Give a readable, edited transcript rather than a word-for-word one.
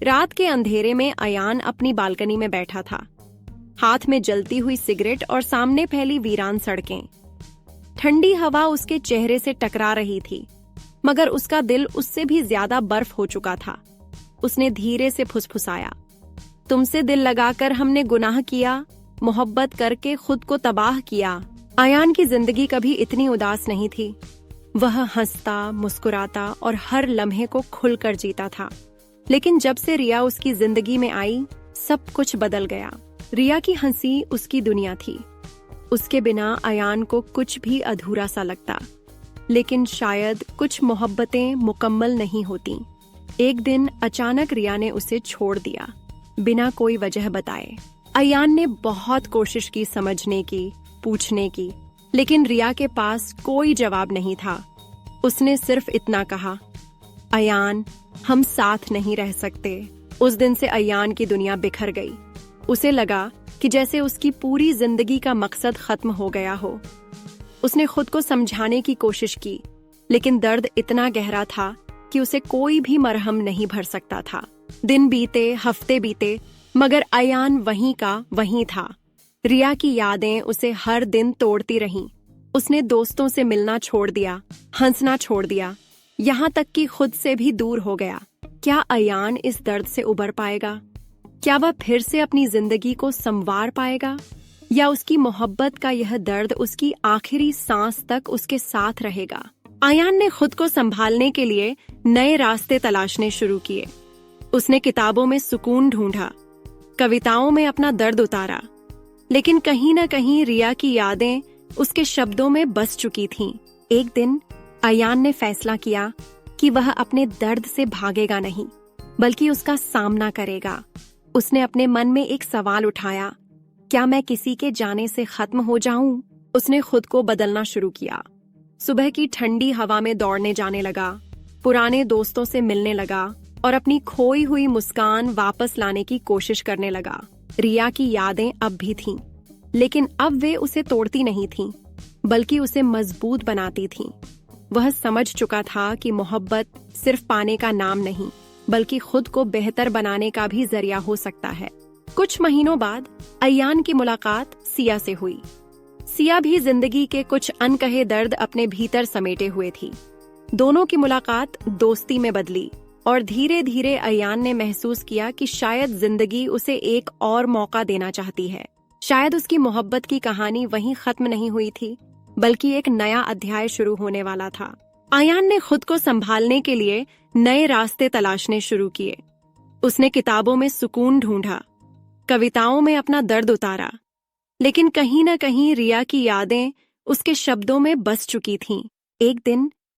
रात के अंधेरे में अयान अपनी बालकनी में बैठा था, हाथ में जलती हुई सिगरेट और सामने फैली वीरान सड़कें। ठंडी हवा उसके चेहरे से टकरा रही थी, मगर उसका दिल उससे भी ज्यादा बर्फ हो चुका था। उसने धीरे से फुसफुसाया, तुमसे दिल लगाकर हमने गुनाह किया, मोहब्बत करके खुद को तबाह किया। अयान की जिंदगी कभी इतनी उदास नहीं थी। वह हंसता, मुस्कुराता और हर लम्हे को खुलकर जीता था। लेकिन जब से रिया उसकी जिंदगी में आई, सब कुछ बदल गया। रिया की हंसी उसकी दुनिया थी। उसके बिना अयान को कुछ भी अधूरा सा लगता। लेकिन शायद कुछ मोहब्बतें मुकम्मल नहीं होती। एक दिन अचानक रिया ने उसे छोड़ दिया, बिना कोई वजह बताए। अयान ने बहुत कोशिश की समझने की, पूछने की, लेकिन रिया के पास कोई जवाब नहीं था। उसने सिर्फ इतना कहा, अयान, हम साथ नहीं रह सकते। उस दिन से अयान की दुनिया बिखर गई। उसे लगा कि जैसे उसकी पूरी जिंदगी का मकसद खत्म हो गया हो। उसने खुद को समझाने की कोशिश की, लेकिन दर्द इतना गहरा था कि उसे कोई भी मरहम नहीं भर सकता था। दिन बीते, हफ्ते बीते, मगर अयान वहीं का वहीं था। रिया की यादें उसे हर दिन तोड़ती रहीं। उसने दोस्तों से मिलना छोड़ दिया, हंसना छोड़ दिया, यहाँ तक कि खुद से भी दूर हो गया। क्या अयान इस दर्द से उबर पाएगा? क्या वह फिर से अपनी जिंदगी को संवार पाएगा? या उसकी मोहब्बत का यह दर्द उसकी आखिरी सांस तक उसके साथ रहेगा? अयान ने खुद को संभालने के लिए नए रास्ते तलाशने शुरू किए। उसने किताबों में सुकून ढूंढा, कविताओं में अपना दर्द उतारा, लेकिन कहीं न कहीं रिया की यादें उसके शब्दों में बस चुकी थीं। एक दिन अयान ने फैसला किया कि वह अपने दर्द से भागेगा नहीं, बल्कि उसका सामना करेगा। उसने अपने मन में एक सवाल उठाया, क्या मैं किसी के जाने से खत्म हो जाऊं? उसने खुद को बदलना शुरू किया। सुबह की ठंडी हवा में दौड़ने जाने लगा, पुराने दोस्तों से मिलने लगा और अपनी खोई हुई मुस्कान वापस लाने की कोशिश करने लगा। रिया की यादें अब भी थीं, लेकिन अब वे उसे तोड़ती नहीं थीं, बल्कि उसे मजबूत बनाती थीं। वह समझ चुका था कि मोहब्बत सिर्फ पाने का नाम नहीं, बल्कि खुद को बेहतर बनाने का भी जरिया हो सकता है। कुछ महीनों बाद अयान की मुलाकात सिया से हुई। सिया भी जिंदगी के कुछ अनकहे दर्द अपने भीतर समेटे हुए थी। दोनों की मुलाकात दोस्ती में बदली और धीरे धीरे अयान ने महसूस किया कि शायद जिंदगी उसे एक और मौका देना चाहती है। शायद उसकी मोहब्बत की कहानी वहीं खत्म नहीं हुई थी, बल्कि एक नया अध्याय शुरू होने वाला था। अयान ने खुद को संभालने के लिए नए रास्ते तलाशने शुरू किए। उसने किताबों में सुकून ढूंढा, कविताओं में अपना दर्द उतारा, लेकिन कहीं न कहीं रिया की यादें उसके शब्दों में बस चुकी थीं। एक दिन